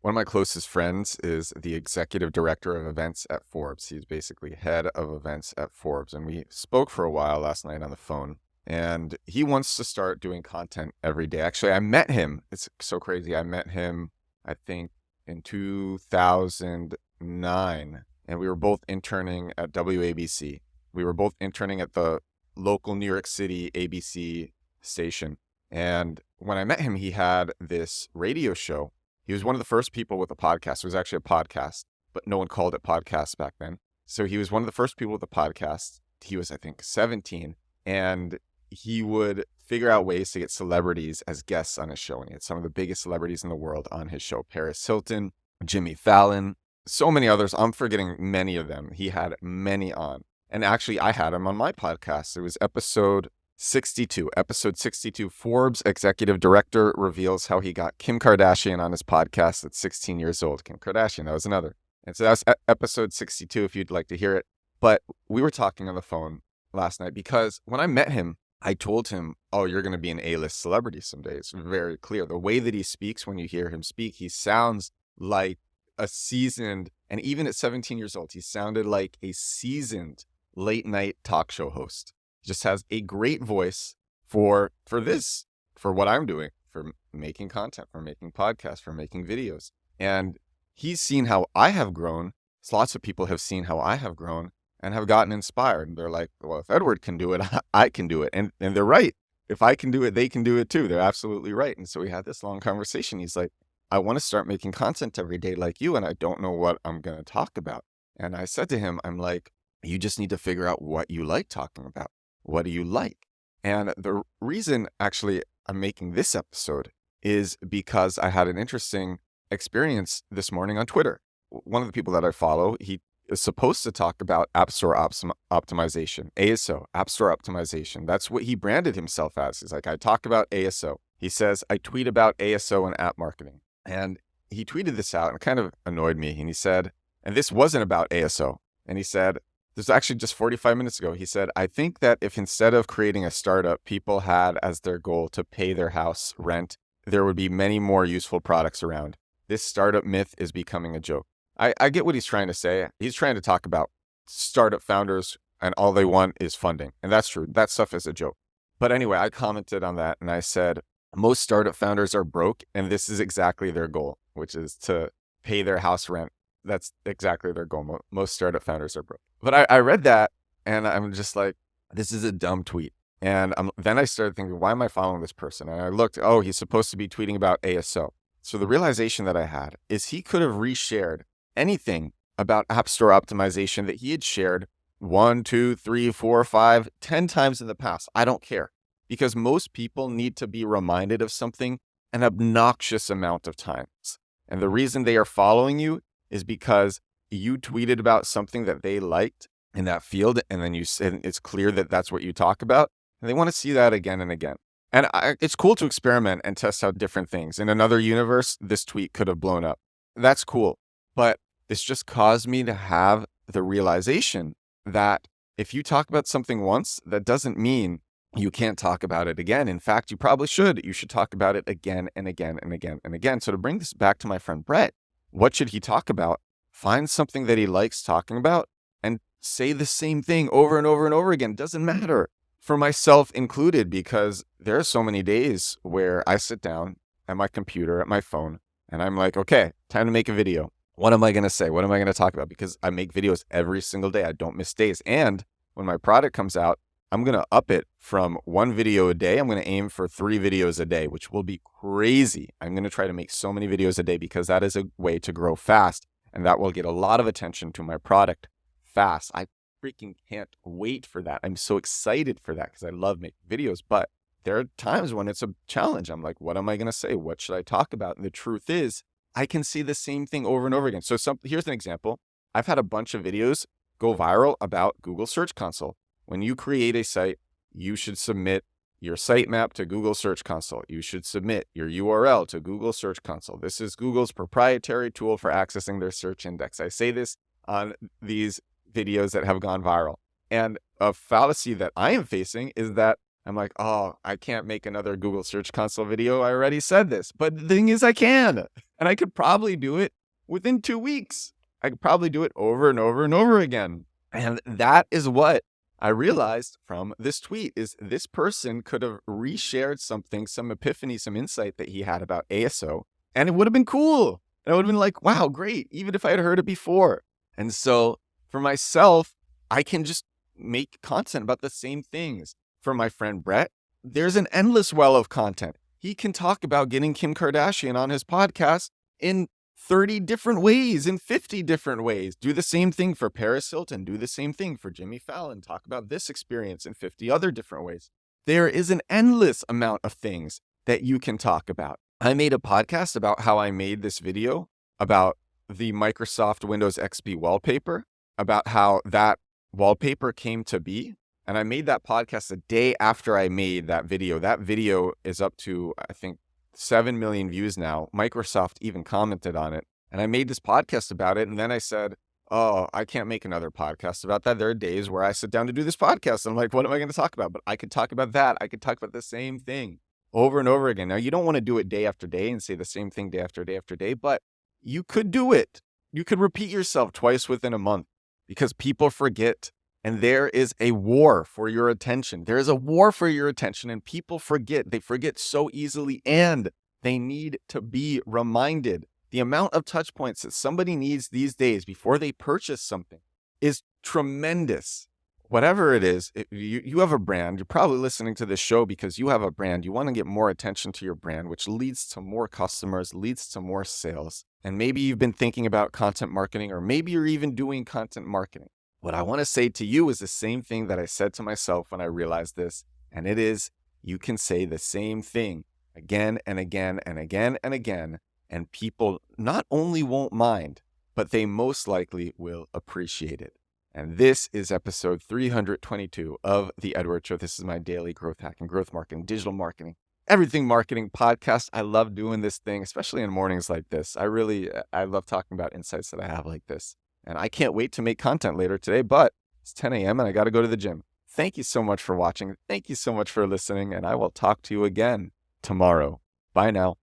One of my closest friends is the executive director of events at Forbes. He's basically head of events at Forbes. And we spoke for a while last night on the phone. And he wants to start doing content every day. Actually, I met him. It's so crazy. I met him, I think, in 2009. And we were both interning at WABC. We were both interning at the local New York City ABC station. And when I met him, he had this radio show. He was one of the first people with a podcast. It was actually a podcast, but no one called it podcasts back then. So he was one of the first people with a podcast. He was, I think, 17. And he would figure out ways to get celebrities as guests on his show. And he had some of the biggest celebrities in the world on his show. Paris Hilton, Jimmy Fallon, so many others. I'm forgetting many of them. He had many on. And actually, I had him on my podcast. It was episode 62, Forbes executive director reveals how he got Kim Kardashian on his podcast at 16 years old. Kim Kardashian, that was another. And so that's episode 62 if you'd like to hear it. But we were talking on the phone last night because when I met him, I told him, oh, you're going to be an A-list celebrity someday. It's very clear. The way that he speaks, when you hear him speak, he sounds like a seasoned, and even at 17 years old, he sounded like a seasoned late night talk show host. Just has a great voice for what I'm doing, for making content, for making podcasts, for making videos. And he's seen how I have grown. So lots of people have seen how I have grown and have gotten inspired. And they're like, well, if Edward can do it, I can do it. And they're right. If I can do it, they can do it too. They're absolutely right. And so we had this long conversation. He's like, I want to start making content every day like you, and I don't know what I'm going to talk about. And I said to him, I'm like, you just need to figure out what you like talking about. What do you like? And the reason actually I'm making this episode is because I had an interesting experience this morning on Twitter. One of the people that I follow, he is supposed to talk about App Store optimization, ASO, App Store optimization. That's what he branded himself as. He's like, I talk about ASO. He says, I tweet about ASO and app marketing. And he tweeted this out and it kind of annoyed me. And he said, and this wasn't about ASO. And he said, this was actually just 45 minutes ago. He said, I think that if instead of creating a startup, people had as their goal to pay their house rent, there would be many more useful products around. This startup myth is becoming a joke. I get what he's trying to say. He's trying to talk about startup founders and all they want is funding. And that's true. That stuff is a joke. But anyway, I commented on that and I said, most startup founders are broke and this is exactly their goal, which is to pay their house rent. That's exactly their goal. Most startup founders are broke. But I read that and I'm just like, this is a dumb tweet. And then I started thinking, why am I following this person? And I looked, oh, he's supposed to be tweeting about ASO. So the realization that I had is he could have reshared anything about App Store optimization that he had shared 1, 2, 3, 4, 5, 10 times in the past. I don't care, because most people need to be reminded of something an obnoxious amount of times. And the reason they are following you is because you tweeted about something that they liked in that field, and then you said it's clear that that's what you talk about, and they want to see that again and again. And it's cool to experiment and test out different things. In another universe, this tweet could have blown up. That's cool. But this just caused me to have the realization that if you talk about something once, that doesn't mean you can't talk about it again. In fact, you probably should. You should talk about it again and again and again and again. So to bring this back to my friend Brett, what should he talk about? Find something that he likes talking about and say the same thing over and over and over again. Doesn't matter. For myself included, because there are so many days where I sit down at my computer, at my phone, and I'm like, okay, time to make a video. What am I going to say? What am I going to talk about? Because I make videos every single day. I don't miss days. And when my product comes out, I'm going to up it from 1 video a day. I'm going to aim for 3 videos a day, which will be crazy. I'm going to try to make so many videos a day because that is a way to grow fast. And that will get a lot of attention to my product fast. I freaking can't wait for that. I'm so excited for that because I love making videos. But there are times when it's a challenge. I'm like, what am I going to say? What should I talk about? And the truth is, I can see the same thing over and over again. So here's an example. I've had a bunch of videos go viral about Google Search Console. When you create a site, you should submit your sitemap to Google Search Console. You should submit your URL to Google Search Console. This is Google's proprietary tool for accessing their search index. I say this on these videos that have gone viral. And a fallacy that I am facing is that I'm like, oh, I can't make another Google Search Console video. I already said this. But the thing is, I can. And I could probably do it within 2 weeks. I could probably do it over and over and over again. And that is what I realized from this tweet is this person could have reshared something, some epiphany, some insight that he had about ASO, and it would have been cool. And I would have been like, wow, great, even if I had heard it before. And so for myself, I can just make content about the same things. For my friend Brett, there's an endless well of content. He can talk about getting Kim Kardashian on his podcast in 30 different ways, in 50 different ways. Do the same thing for Paris Hilton. Do the same thing for Jimmy Fallon. Talk about this experience in 50 other different ways. There is an endless amount of things that you can talk about. I made a podcast about how I made this video about the Microsoft Windows XP wallpaper, about how that wallpaper came to be. And I made that podcast a day after I made that video. That video is up to, I think, 7 million views now. Microsoft even commented on it. And I made this podcast about it. And then I said, oh, I can't make another podcast about that. There are days where I sit down to do this podcast. I'm like, what am I going to talk about? But I could talk about that. I could talk about the same thing over and over again. Now, you don't want to do it day after day and say the same thing day after day after day, but you could do it. You could repeat yourself twice within a month because people forget. And there is a war for your attention. There is a war for your attention, and people forget. They forget so easily, and they need to be reminded. The amount of touch points that somebody needs these days before they purchase something is tremendous. Whatever it is, you have a brand. You're probably listening to this show because you have a brand. You want to get more attention to your brand, which leads to more customers, leads to more sales. And maybe you've been thinking about content marketing, or maybe you're even doing content marketing. What I want to say to you is the same thing that I said to myself when I realized this, and it is you can say the same thing again and again and again and again, and people not only won't mind, but they most likely will appreciate it. And this is episode 322 of The Edward Show. This is my daily growth hacking, growth marketing, digital marketing, everything marketing podcast. I love doing this thing, especially in mornings like this. I love talking about insights that I have like this. And I can't wait to make content later today, but it's 10 a.m. and I got to go to the gym. Thank you so much for watching. Thank you so much for listening, and I will talk to you again tomorrow. Bye now.